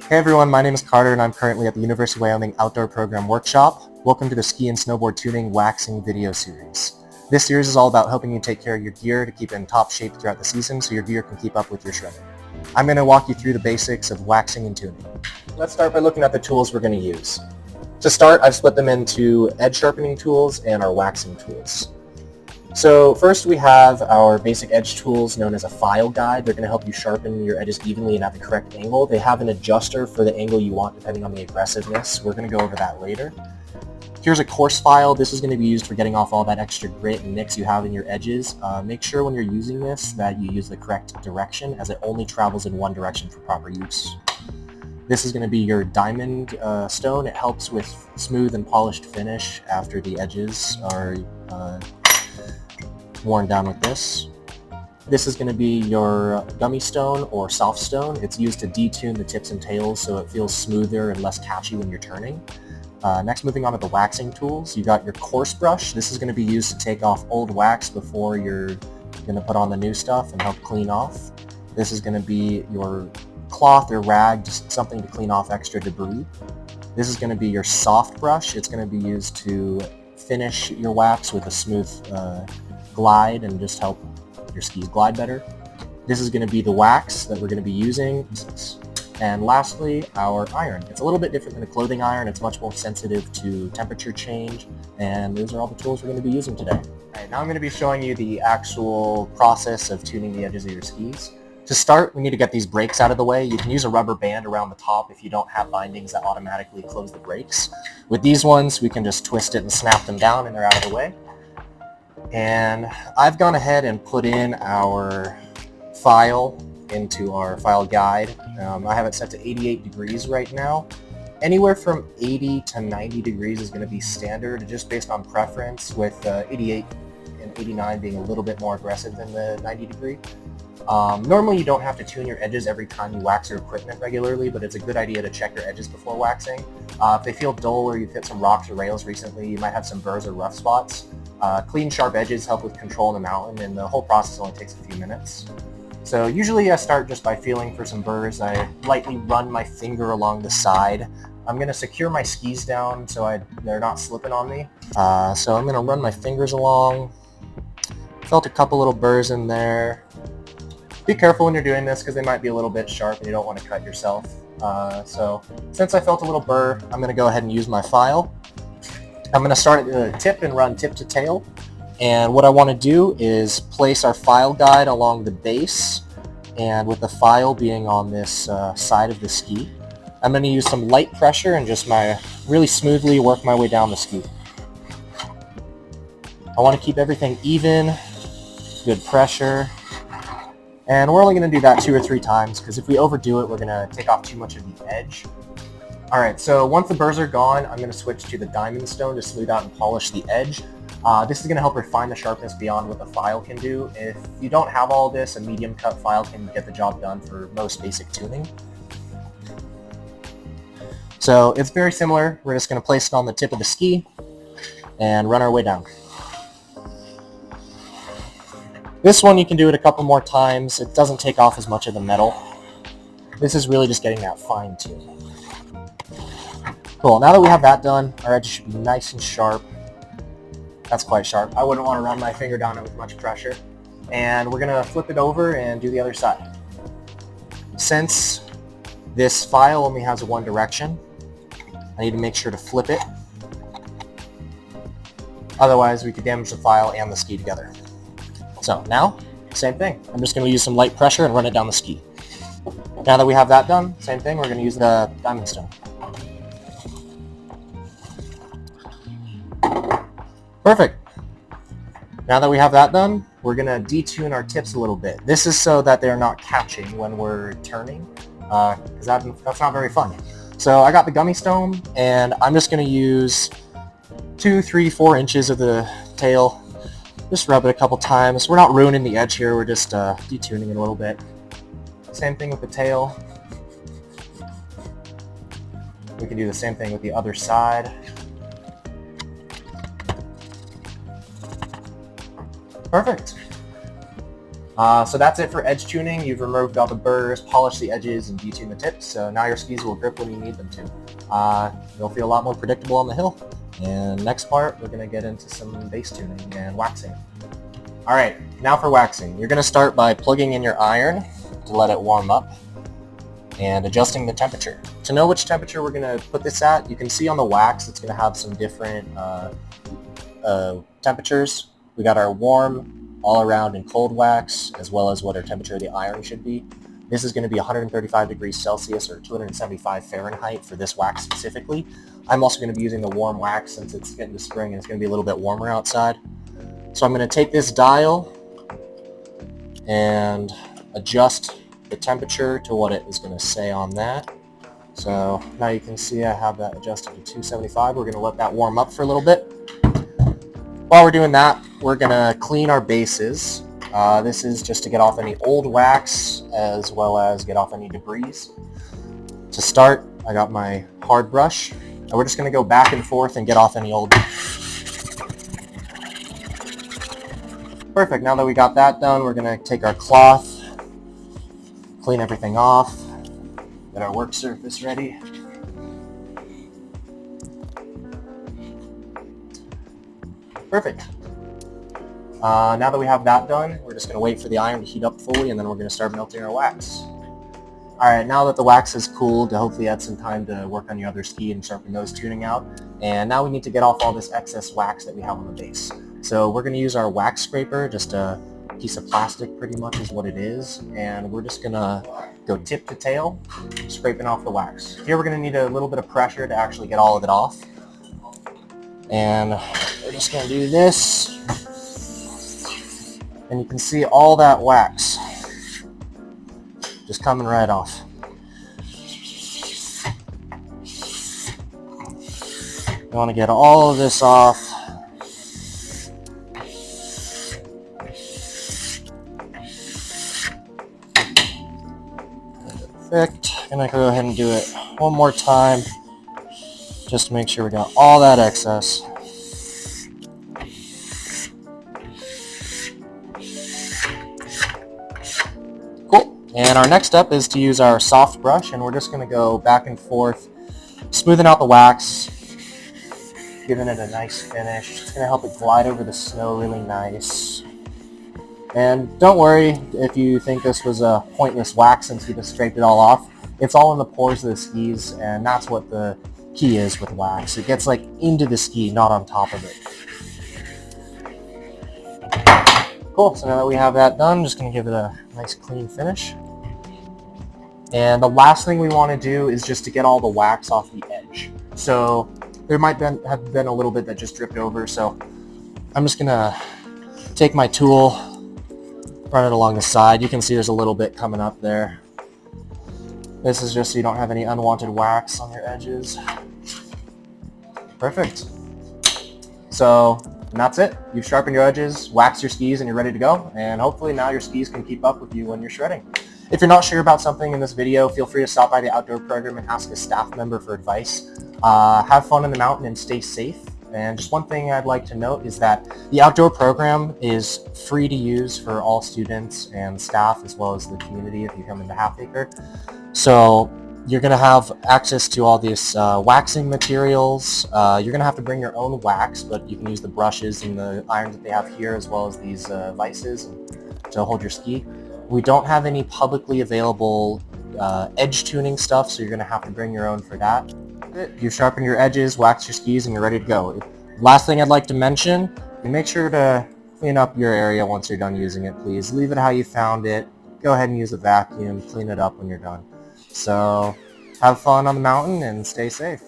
Hey everyone, my name is Carter and I'm currently at the University of Wyoming Outdoor Program workshop. Welcome to the Ski and Snowboard Tuning Waxing video series. This series is all about helping you take care of your gear to keep it in top shape throughout the season so your gear can keep up with your shredding. I'm going to walk you through the basics of waxing and tuning. Let's start by looking at the tools we're going to use. To start, I've split them into edge sharpening tools and our waxing tools. So first we have our basic edge tools known as a file guide. They're going to help you sharpen your edges evenly and at the correct angle. They have an adjuster for the angle you want depending on the aggressiveness. We're going to go over that later. Here's a coarse file. This is going to be used for getting off all that extra grit and nicks you have in your edges. Make sure when you're using this that you use the correct direction, as it only travels in one direction for proper use. This is going to be your diamond stone. It helps with smooth and polished finish after the edges are worn down with this. This is going to be your gummy stone or soft stone. It's used to detune the tips and tails so it feels smoother and less catchy when you're turning. Next, moving on to the waxing tools, you got your coarse brush. This is going to be used to take off old wax before you're going to put on the new stuff and help clean off. This is going to be your cloth or rag, just something to clean off extra debris. This is going to be your soft brush. It's going to be used to finish your wax with a smooth glide and just help your skis glide better. This is going to be the wax that we're going to be using. And lastly, our iron. It's a little bit different than a clothing iron. It's much more sensitive to temperature change, and those are all the tools we're going to be using today. All right, now I'm going to be showing you the actual process of tuning the edges of your skis. To start, we need to get these brakes out of the way. You can use a rubber band around the top if you don't have bindings that automatically close the brakes. With these ones, we can just twist it and snap them down and they're out of the way. And I've gone ahead and put in our file into our file guide. I have it set to 88 degrees right now. Anywhere from 80 to 90 degrees is going to be standard, just based on preference, with 88 and 89 being a little bit more aggressive than the 90 degree. Normally you don't have to tune your edges every time you wax your equipment regularly, but it's a good idea to check your edges before waxing. If they feel dull or you've hit some rocks or rails recently, you might have some burrs or rough spots. Clean, sharp edges help with control in the mountain, and the whole process only takes a few minutes. So usually I start just by feeling for some burrs. I lightly run my finger along the side. I'm going to secure my skis down so they're not slipping on me. So I'm going to run my fingers along. Felt a couple little burrs in there. Be careful when you're doing this because they might be a little bit sharp and you don't want to cut yourself. So since I felt a little burr, I'm going to go ahead and use my file. I'm going to start at the tip and run tip to tail. And what I want to do is place our file guide along the base, and with the file being on this side of the ski. I'm going to use some light pressure and just really smoothly work my way down the ski. I want to keep everything even, good pressure. And we're only going to do that 2 or 3 times because if we overdo it, we're going to take off too much of the edge. Alright, so once the burrs are gone, I'm going to switch to the diamond stone to smooth out and polish the edge. This is going to help refine the sharpness beyond what the file can do. If you don't have all this, a medium cut file can get the job done for most basic tuning. So it's very similar. We're just going to place it on the tip of the ski and run our way down. This one you can do it a couple more times. It doesn't take off as much of the metal. This is really just getting that fine tune. Cool, now that we have that done, our edge should be nice and sharp. That's quite sharp. I wouldn't want to run my finger down it with much pressure. And we're going to flip it over and do the other side. Since this file only has one direction, I need to make sure to flip it. Otherwise, we could damage the file and the ski together. So now, same thing. I'm just going to use some light pressure and run it down the ski. Now that we have that done, same thing, we're going to use the diamond stone. Perfect. Now that we have that done, we're going to detune our tips a little bit. This is so that they're not catching when we're turning, because that's not very fun. So I got the gummy stone, and I'm just going to use 2, 3, 4 inches of the tail. Just rub it a couple times. We're not ruining the edge here, we're just detuning it a little bit. Same thing with the tail. We can do the same thing with the other side. Perfect. So that's it for edge tuning. You've removed all the burrs, polished the edges, and detuned the tips, so now your skis will grip when you need them to. They'll feel a lot more predictable on the hill. And next part, we're going to get into some base tuning and waxing. Alright, now for waxing. You're going to start by plugging in your iron to let it warm up and adjusting the temperature. To know which temperature we're going to put this at, you can see on the wax it's going to have some different temperatures. We got our warm, all around, and cold wax, as well as what our temperature of the iron should be. This is going to be 135 degrees Celsius or 275 Fahrenheit for this wax specifically. I'm also going to be using the warm wax since it's getting to spring and it's going to be a little bit warmer outside. So I'm going to take this dial and adjust the temperature to what it is going to say on that. So now you can see I have that adjusted to 275. We're going to let that warm up for a little bit. While we're doing that, we're going to clean our bases. This is just to get off any old wax as well as get off any debris. To start, I got my hard brush. And we're just going to go back and forth and get off any old... Perfect. Now that we got that done, we're going to take our cloth, clean everything off, get our work surface ready. Perfect. Now that we have that done, we're just going to wait for the iron to heat up fully, and then we're going to start melting our wax. Alright, now that the wax is cooled, hopefully you had some time to work on your other ski and sharpen those tuning out. And now we need to get off all this excess wax that we have on the base. So we're going to use our wax scraper, just a piece of plastic pretty much is what it is. And we're just going to go tip to tail, scraping off the wax. Here we're going to need a little bit of pressure to actually get all of it off. And we're just going to do this. And you can see all that wax just coming right off. You want to get all of this off. Perfect. I'm going to go ahead and do it one more time just to make sure we got all that excess. And our next step is to use our soft brush, and we're just going to go back and forth, smoothing out the wax, giving it a nice finish. It's going to help it glide over the snow really nice. And don't worry if you think this was a pointless wax since you just scraped it all off. It's all in the pores of the skis, and that's what the key is with wax. It gets like into the ski, not on top of it. Cool, so now that we have that done, I'm just going to give it a nice clean finish. And the last thing we want to do is just to get all the wax off the edge. So there might have been a little bit that just dripped over, so I'm just going to take my tool, run it along the side. You can see there's a little bit coming up there. This is just so you don't have any unwanted wax on your edges. Perfect. So, and that's it. You've sharpened your edges, waxed your skis, and you're ready to go. And hopefully now your skis can keep up with you when you're shredding. If you're not sure about something in this video, feel free to stop by the outdoor program and ask a staff member for advice. Have fun in the mountain and stay safe. And just one thing I'd like to note is that the outdoor program is free to use for all students and staff, as well as the community if you come into Half Acre. So you're going to have access to all these waxing materials. You're going to have to bring your own wax, but you can use the brushes and the irons that they have here, as well as these vices to hold your ski. We don't have any publicly available edge tuning stuff, so you're going to have to bring your own for that. You sharpen your edges, wax your skis, and you're ready to go. Last thing I'd like to mention, make sure to clean up your area once you're done using it, please. Leave it how you found it. Go ahead and use a vacuum. Clean it up when you're done. So have fun on the mountain and stay safe.